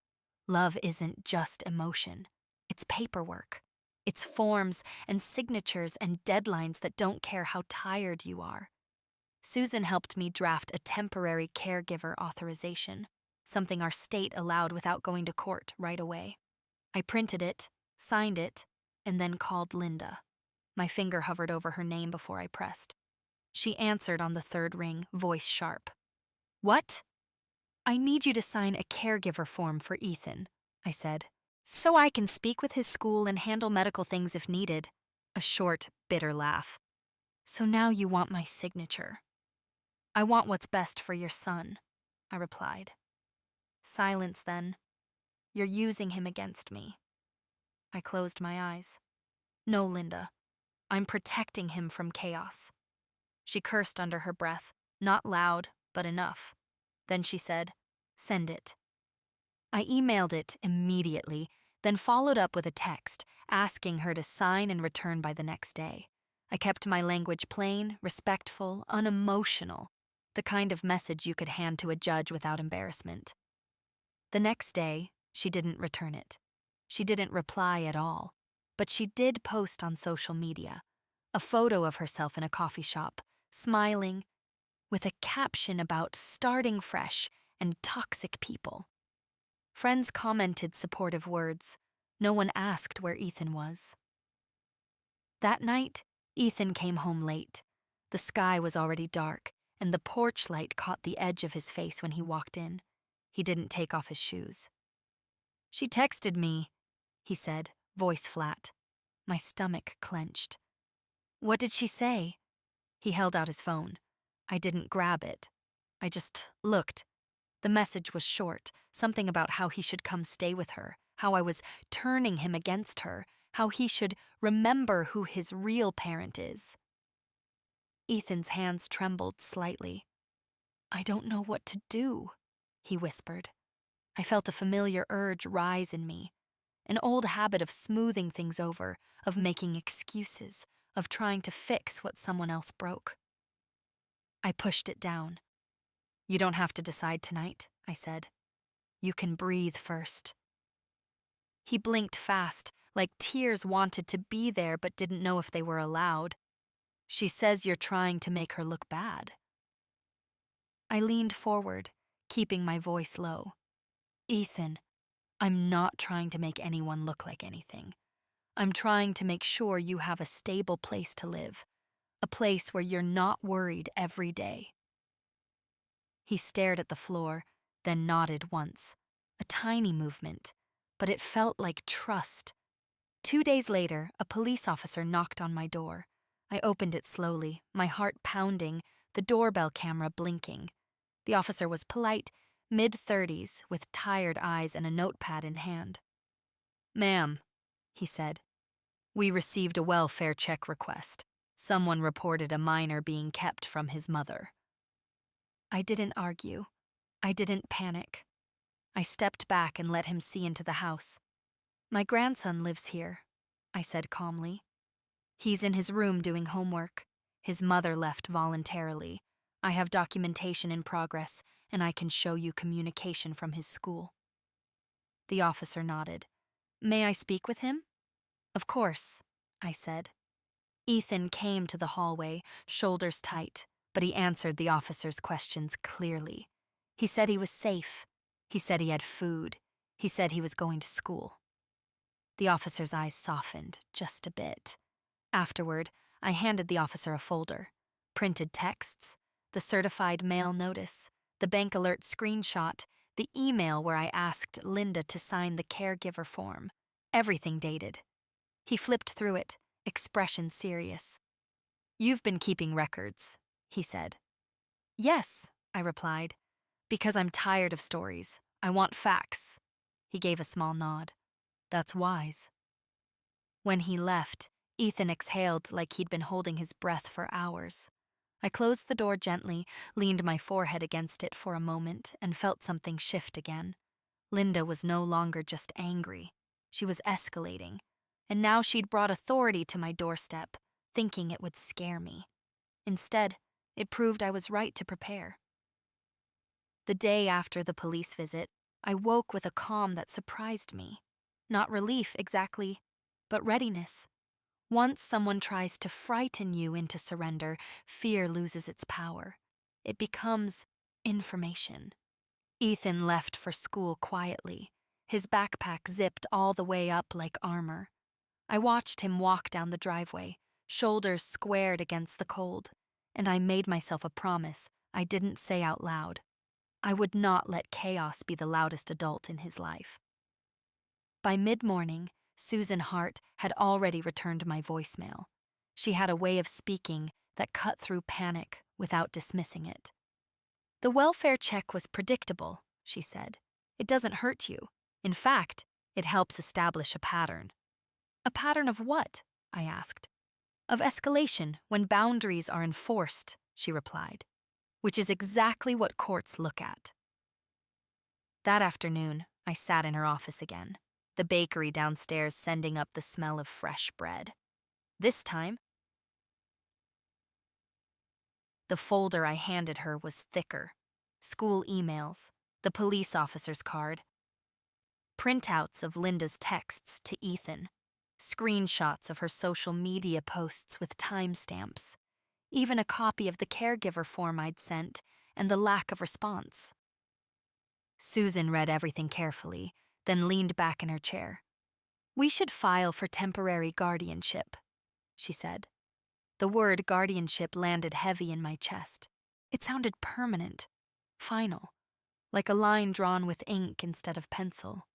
Love isn't just emotion. It's paperwork. It's forms and signatures and deadlines that don't care how tired you are. Susan helped me draft a temporary caregiver authorization, something our state allowed without going to court right away. I printed it, signed it, and then called Linda. My finger hovered over her name before I pressed. She answered on the third ring, voice sharp. What? I need you to sign a caregiver form for Ethan, I said, so I can speak with his school and handle medical things if needed. A short, bitter laugh. So now you want my signature. I want what's best for your son, I replied. Silence then. You're using him against me. I closed my eyes. No, Linda. I'm protecting him from chaos. She cursed under her breath, not loud, but enough. Then she said, send it. I emailed it immediately, then followed up with a text asking her to sign and return by the next day. I kept my language plain, respectful, unemotional, the kind of message you could hand to a judge without embarrassment. The next day, she didn't return it. She didn't reply at all, but she did post on social media a photo of herself in a coffee shop, smiling, with a caption about starting fresh and toxic people. Friends commented supportive words. No one asked where Ethan was. That night, Ethan came home late. The sky was already dark, and the porch light caught the edge of his face when he walked in. He didn't take off his shoes. She texted me, he said, voice flat. My stomach clenched. What did she say? He held out his phone. I didn't grab it. I just looked. The message was short, something about how he should come stay with her, how I was turning him against her, how he should remember who his real parent is. Ethan's hands trembled slightly. I don't know what to do, he whispered. I felt a familiar urge rise in me, an old habit of smoothing things over, of making excuses, of trying to fix what someone else broke. I pushed it down. You don't have to decide tonight, I said. You can breathe first. He blinked fast, like tears wanted to be there but didn't know if they were allowed. She says you're trying to make her look bad. I leaned forward, keeping my voice low. Ethan, I'm not trying to make anyone look like anything. I'm trying to make sure you have a stable place to live, a place where you're not worried every day. He stared at the floor, then nodded once, a tiny movement, but it felt like trust. 2 days later, a police officer knocked on my door. I opened it slowly, my heart pounding, the doorbell camera blinking. The officer was polite, mid-30s, with tired eyes and a notepad in hand. Ma'am, he said, we received a welfare check request. Someone reported a minor being kept from his mother. I didn't argue. I didn't panic. I stepped back and let him see into the house. My grandson lives here, I said calmly. He's in his room doing homework. His mother left voluntarily. I have documentation in progress, and I can show you communication from his school. The officer nodded. May I speak with him? Of course, I said. Ethan came to the hallway, shoulders tight, but he answered the officer's questions clearly. He said he was safe. He said he had food. He said he was going to school. The officer's eyes softened just a bit. Afterward, I handed the officer a folder. Printed texts, the certified mail notice, the bank alert screenshot, the email where I asked Linda to sign the caregiver form. Everything dated. He flipped through it, expression serious. You've been keeping records, he said. Yes, I replied, because I'm tired of stories. I want facts. He gave a small nod. That's wise. When he left, Ethan exhaled like he'd been holding his breath for hours. I closed the door gently, leaned my forehead against it for a moment, and felt something shift again. Linda was no longer just angry. She was escalating. And now she'd brought authority to my doorstep, thinking it would scare me. Instead, it proved I was right to prepare. The day after the police visit, I woke with a calm that surprised me. Not relief, exactly, but readiness. Once someone tries to frighten you into surrender, fear loses its power. It becomes information. Ethan left for school quietly, his backpack zipped all the way up like armor. I watched him walk down the driveway, shoulders squared against the cold, and I made myself a promise I didn't say out loud. I would not let chaos be the loudest adult in his life. By mid-morning, Susan Hart had already returned my voicemail. She had a way of speaking that cut through panic without dismissing it. The welfare check was predictable, she said. It doesn't hurt you. In fact, it helps establish a pattern. A pattern of what? I asked. Of escalation when boundaries are enforced, she replied, which is exactly what courts look at. That afternoon, I sat in her office again, the bakery downstairs sending up the smell of fresh bread. This time, the folder I handed her was thicker. School emails, the police officer's card, printouts of Linda's texts to Ethan, screenshots of her social media posts with timestamps, even a copy of the caregiver form I'd sent and the lack of response. Susan read everything carefully, then leaned back in her chair. We should file for temporary guardianship, she said. The word guardianship landed heavy in my chest. It sounded permanent, final, like a line drawn with ink instead of pencil.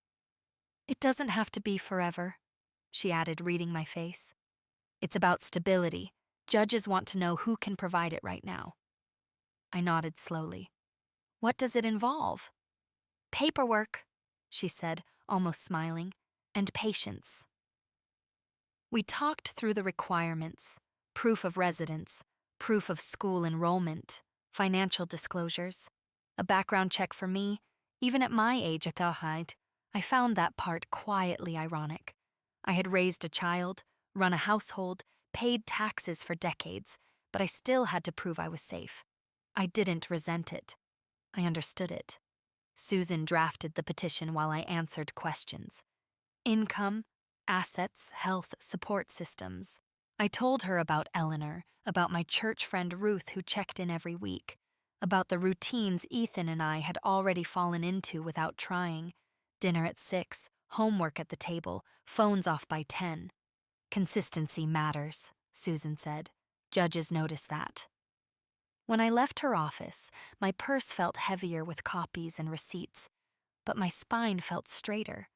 It doesn't have to be forever, she added, reading my face. It's about stability. Judges want to know who can provide it right now. I nodded slowly. What does it involve? Paperwork, she said, almost smiling, and patience. We talked through the requirements, proof of residence, proof of school enrollment, financial disclosures, a background check for me. Even at my age, I found that part quietly ironic. I had raised a child, run a household, paid taxes for decades, but I still had to prove I was safe. I didn't resent it. I understood it. Susan drafted the petition while I answered questions. Income, assets, health, support systems. I told her about Eleanor, about my church friend Ruth who checked in every week, about the routines Ethan and I had already fallen into without trying. Dinner at 6, homework at the table, phones off by 10. Consistency matters, Susan said. Judges notice that. When I left her office, my purse felt heavier with copies and receipts, but my spine felt straighter.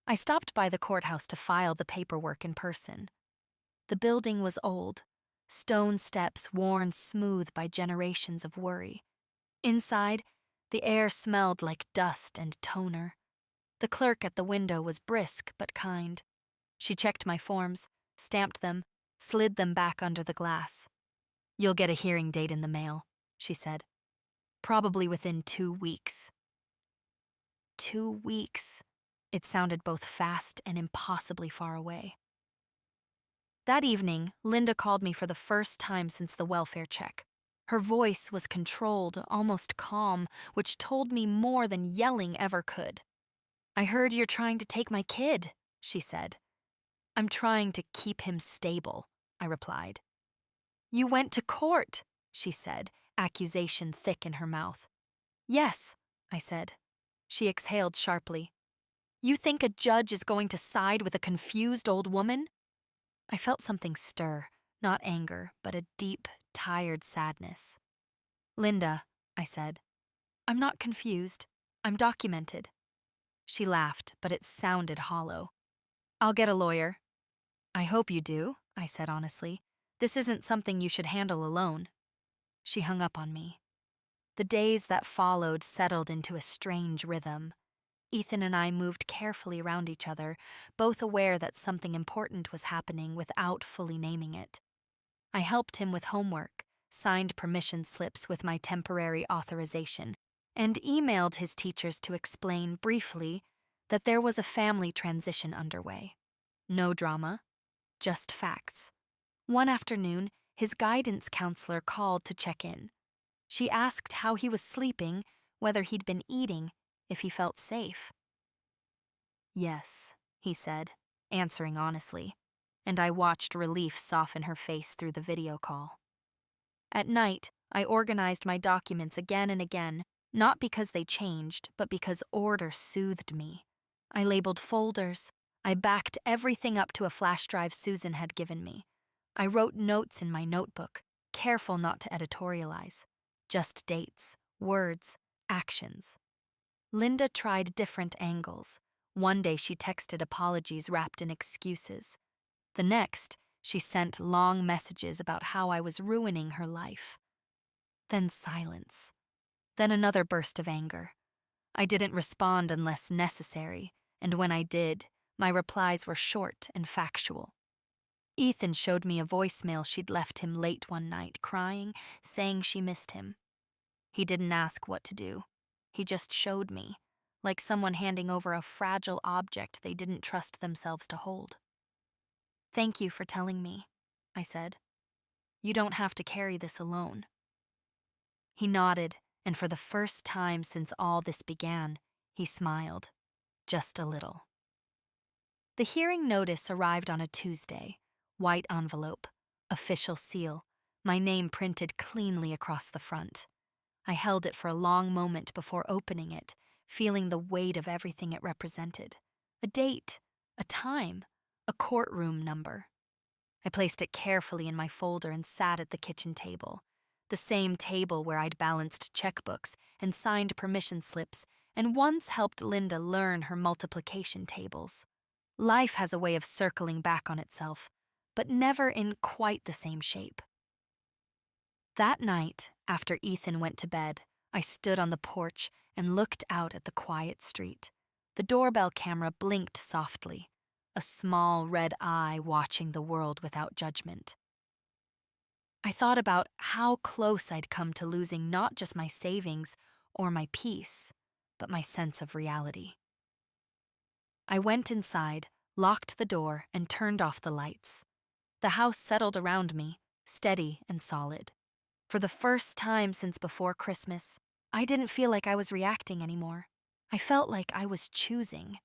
I stopped by the courthouse to file the paperwork in person. The building was old, stone steps worn smooth by generations of worry. Inside, the air smelled like dust and toner. The clerk at the window was brisk but kind. She checked my forms, stamped them, slid them back under the glass. You'll get a hearing date in the mail, she said. Probably within 2 weeks. 2 weeks. It sounded both fast and impossibly far away. That evening, Linda called me for the first time since the welfare check. Her voice was controlled, almost calm, which told me more than yelling ever could. I heard you're trying to take my kid, she said. I'm trying to keep him stable, I replied. You went to court, she said, accusation thick in her mouth. Yes, I said. She exhaled sharply. You think a judge is going to side with a confused old woman? I felt something stir, not anger, but a deep, tired sadness. Linda, I said, I'm not confused. I'm documented. She laughed, but it sounded hollow. I'll get a lawyer. I hope you do, I said honestly. This isn't something you should handle alone. She hung up on me. The days that followed settled into a strange rhythm. Ethan and I moved carefully around each other, both aware that something important was happening without fully naming it. I helped him with homework, signed permission slips with my temporary authorization, and emailed his teachers to explain briefly that there was a family transition underway. No drama, just facts. One afternoon, his guidance counselor called to check in. She asked how he was sleeping, whether he'd been eating, if he felt safe. Yes, he said, answering honestly, and I watched relief soften her face through the video call. At night, I organized my documents again and again, not because they changed, but because order soothed me. I labeled folders. I backed everything up to a flash drive Susan had given me. I wrote notes in my notebook, careful not to editorialize. Just dates, words, actions. Linda tried different angles. One day she texted apologies wrapped in excuses. The next, she sent long messages about how I was ruining her life. Then silence. Then another burst of anger. I didn't respond unless necessary, and when I did, my replies were short and factual. Ethan showed me a voicemail she'd left him late one night, crying, saying she missed him. He didn't ask what to do. He just showed me, like someone handing over a fragile object they didn't trust themselves to hold. "Thank you for telling me," I said. "You don't have to carry this alone." He nodded, and for the first time since all this began, he smiled. Just a little. The hearing notice arrived on a Tuesday. White envelope, official seal, my name printed cleanly across the front. I held it for a long moment before opening it, feeling the weight of everything it represented. A date, a time, a courtroom number. I placed it carefully in my folder and sat at the kitchen table, the same table where I'd balanced checkbooks and signed permission slips and once helped Linda learn her multiplication tables. Life has a way of circling back on itself, but never in quite the same shape. That night, after Ethan went to bed, I stood on the porch and looked out at the quiet street. The doorbell camera blinked softly, a small red eye watching the world without judgment. I thought about how close I'd come to losing not just my savings or my peace, but my sense of reality. I went inside, locked the door, and turned off the lights. The house settled around me, steady and solid. For the first time since before Christmas, I didn't feel like I was reacting anymore. I felt like I was choosing.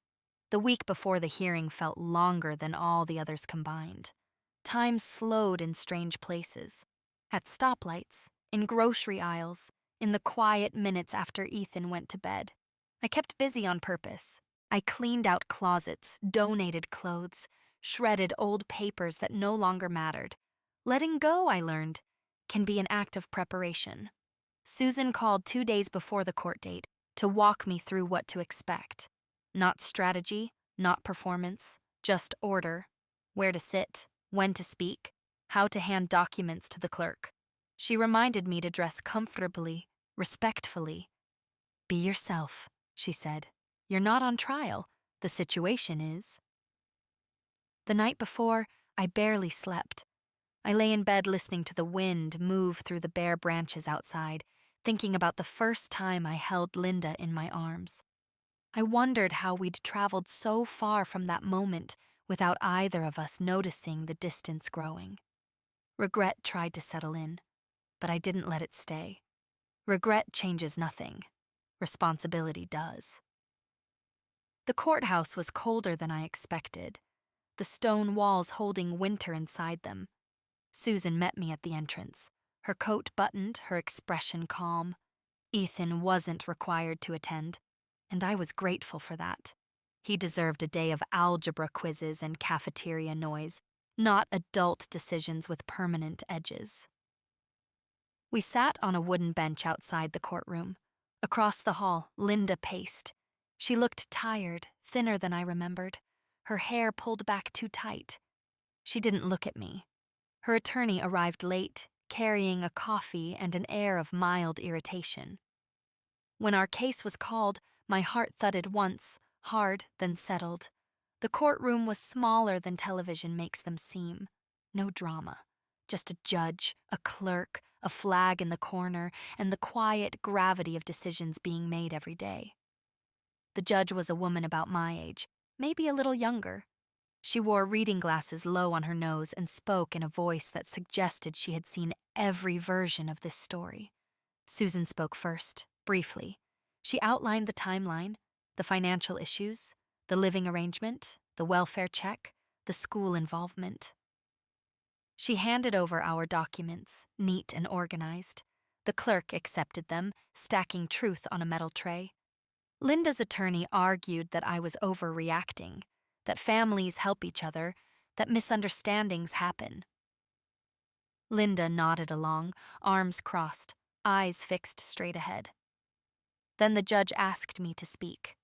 The week before the hearing felt longer than all the others combined. Time slowed in strange places. At stoplights, in grocery aisles, in the quiet minutes after Ethan went to bed. I kept busy on purpose. I cleaned out closets, donated clothes, shredded old papers that no longer mattered. Letting go, I learned, can be an act of preparation. Susan called 2 days before the court date to walk me through what to expect. Not strategy, not performance, just order. Where to sit, when to speak, how to hand documents to the clerk. She reminded me to dress comfortably, respectfully. "Be yourself," she said. "You're not on trial. The situation is." The night before, I barely slept. I lay in bed listening to the wind move through the bare branches outside, thinking about the first time I held Linda in my arms. I wondered how we'd traveled so far from that moment without either of us noticing the distance growing. Regret tried to settle in, but I didn't let it stay. Regret changes nothing. Responsibility does. The courthouse was colder than I expected, the stone walls holding winter inside them. Susan met me at the entrance, her coat buttoned, her expression calm. Ethan wasn't required to attend, and I was grateful for that. He deserved a day of algebra quizzes and cafeteria noise, not adult decisions with permanent edges. We sat on a wooden bench outside the courtroom. Across the hall, Linda paced. She looked tired, thinner than I remembered, her hair pulled back too tight. She didn't look at me. Her attorney arrived late, carrying a coffee and an air of mild irritation. When our case was called, my heart thudded once, hard, then settled. The courtroom was smaller than television makes them seem. No drama. Just a judge, a clerk, a flag in the corner, and the quiet gravity of decisions being made every day. The judge was a woman about my age, maybe a little younger. She wore reading glasses low on her nose and spoke in a voice that suggested she had seen every version of this story. Susan spoke first, briefly. She outlined the timeline, the financial issues, the living arrangement, the welfare check, the school involvement. She handed over our documents, neat and organized. The clerk accepted them, stacking truth on a metal tray. Linda's attorney argued that I was overreacting, that families help each other, that misunderstandings happen. Linda nodded along, arms crossed, eyes fixed straight ahead. Then the judge asked me to speak.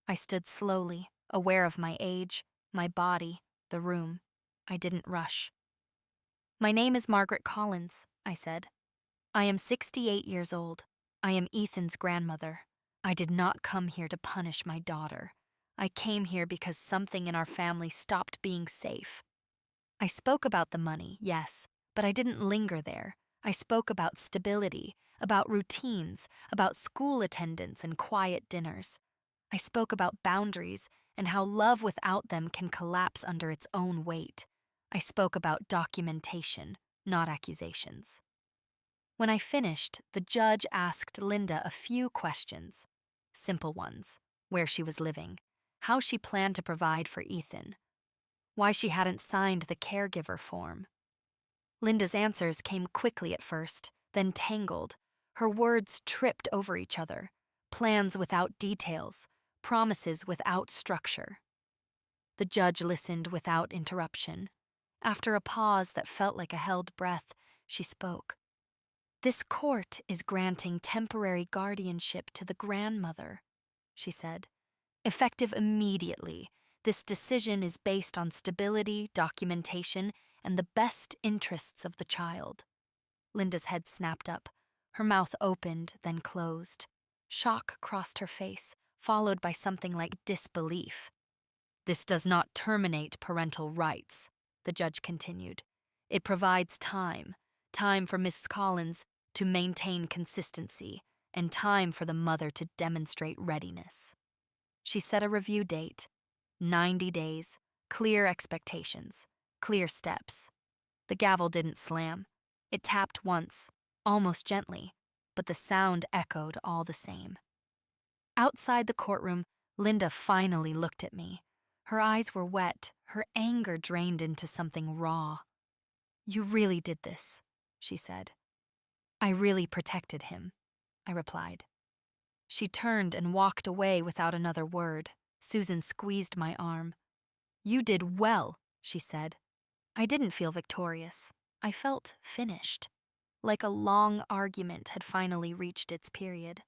I stood slowly, aware of my age, my body, the room. I didn't rush. "My name is Margaret Collins," I said. "I am 68 years old. I am Ethan's grandmother. I did not come here to punish my daughter. I came here because something in our family stopped being safe." I spoke about the money, yes, but I didn't linger there. I spoke about stability, about routines, about school attendance and quiet dinners. I spoke about boundaries and how love without them can collapse under its own weight. I spoke about documentation, not accusations. When I finished, the judge asked Linda a few questions. Simple ones. Where she was living, how she planned to provide for Ethan, why she hadn't signed the caregiver form. Linda's answers came quickly at first, then tangled. Her words tripped over each other. Plans without details, promises without structure. The judge listened without interruption. After a pause that felt like a held breath, she spoke. "This court is granting temporary guardianship to the grandmother," she said. "Effective immediately. This decision is based on stability, documentation, and the best interests of the child." Linda's head snapped up. Her mouth opened, then closed. Shock crossed her face, followed by something like disbelief. "This does not terminate parental rights," the judge continued. "It provides time for Miss Collins to maintain consistency, and time for the mother to demonstrate readiness." She set a review date, 90 days, clear expectations, clear steps. The gavel didn't slam. It tapped once, almost gently, but the sound echoed all the same. Outside the courtroom, Linda finally looked at me. Her eyes were wet, her anger drained into something raw. "You really did this," she said. "I really protected him," I replied. She turned and walked away without another word. Susan squeezed my arm. "You did well," she said. I didn't feel victorious. I felt finished, like a long argument had finally reached its period.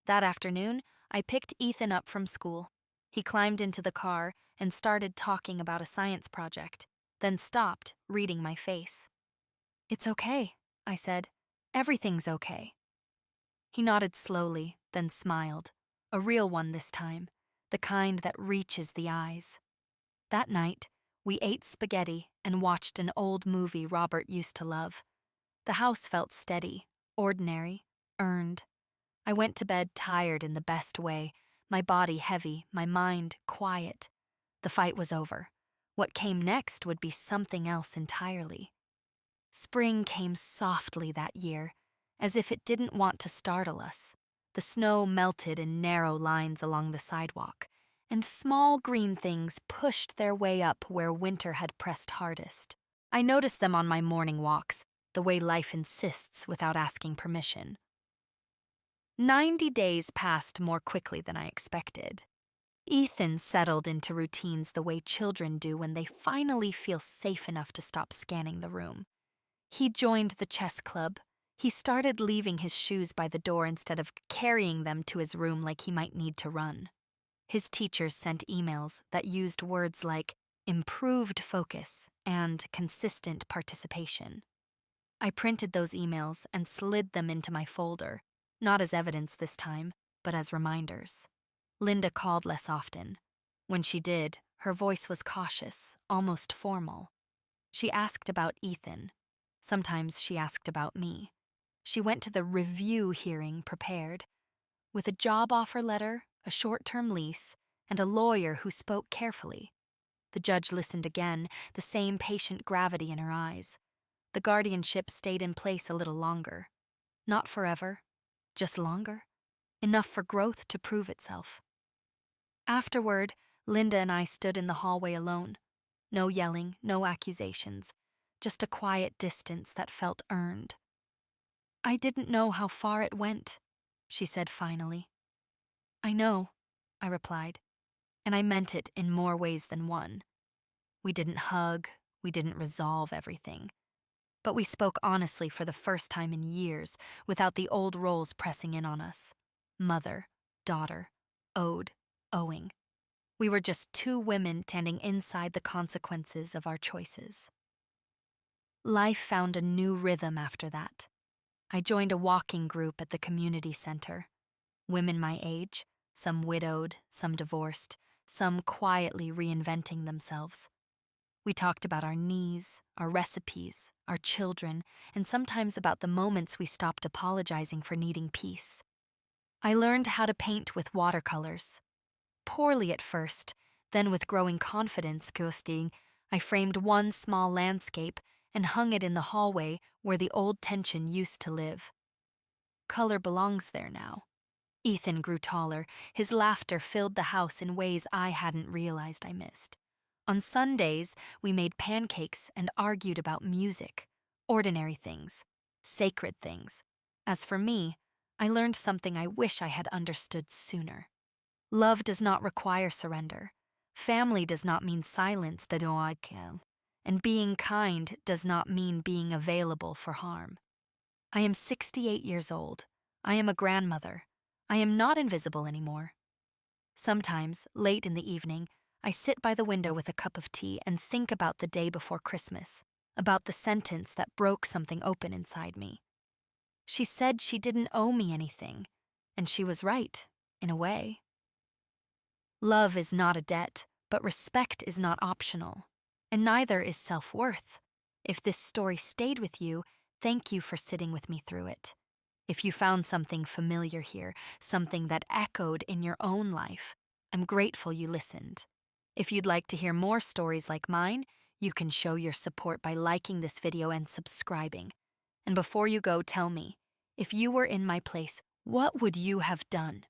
That afternoon, I picked Ethan up from school. He climbed into the car and started talking about a science project, then stopped, reading my face. "It's okay," I said. "Everything's okay." He nodded slowly, then smiled. A real one this time, the kind that reaches the eyes. That night, we ate spaghetti and watched an old movie Robert used to love. The house felt steady, ordinary, earned. I went to bed tired in the best way, my body heavy, my mind quiet. The fight was over. What came next would be something else entirely. Spring came softly that year, as if it didn't want to startle us. The snow melted in narrow lines along the sidewalk, and small green things pushed their way up where winter had pressed hardest. I noticed them on my morning walks, the way life insists without asking permission. 90 days passed more quickly than I expected. Ethan settled into routines the way children do when they finally feel safe enough to stop scanning the room. He joined the chess club. He started leaving his shoes by the door instead of carrying them to his room like he might need to run. His teachers sent emails that used words like improved focus and consistent participation. I printed those emails and slid them into my folder, Not as evidence this time, but as reminders. Linda called less often. When she did, her voice was cautious, almost formal. She asked about Ethan. Sometimes she asked about me. She went to the review hearing prepared, with a job offer letter, a short-term lease, and a lawyer who spoke carefully. The judge listened again, the same patient gravity in her eyes. The guardianship stayed in place a little longer. Not forever, just longer. Enough for growth to prove itself. Afterward, Linda and I stood in the hallway alone. No yelling, no accusations, just a quiet distance that felt earned. "I didn't know how far it went," she said finally. "I know," I replied, and I meant it in more ways than one. We didn't hug, we didn't resolve everything. But we spoke honestly for the first time in years, without the old roles pressing in on us. Mother, daughter, owed, owing. We were just two women standing inside the consequences of our choices. Life found a new rhythm after that. I joined a walking group at the community center. Women my age, some widowed, some divorced, some quietly reinventing themselves. We talked about our knees, our recipes, our children, and sometimes about the moments we stopped apologizing for needing peace. I learned how to paint with watercolors. Poorly at first, then with growing confidence, I framed one small landscape and hung it in the hallway where the old tension used to live. Color belongs there now. Ethan grew taller. His laughter filled the house in ways I hadn't realized I missed. On Sundays, we made pancakes and argued about music, ordinary things, sacred things. As for me, I learned something I wish I had understood sooner. Love does not require surrender. Family does not mean silence, and being kind does not mean being available for harm. I am 68 years old. I am a grandmother. I am not invisible anymore. Sometimes, late in the evening, I sit by the window with a cup of tea and think about the day before Christmas, about the sentence that broke something open inside me. She said she didn't owe me anything, and she was right, in a way. Love is not a debt, but respect is not optional, and neither is self-worth. If this story stayed with you, thank you for sitting with me through it. If you found something familiar here, something that echoed in your own life, I'm grateful you listened. If you'd like to hear more stories like mine, you can show your support by liking this video and subscribing. And before you go, tell me, if you were in my place, what would you have done?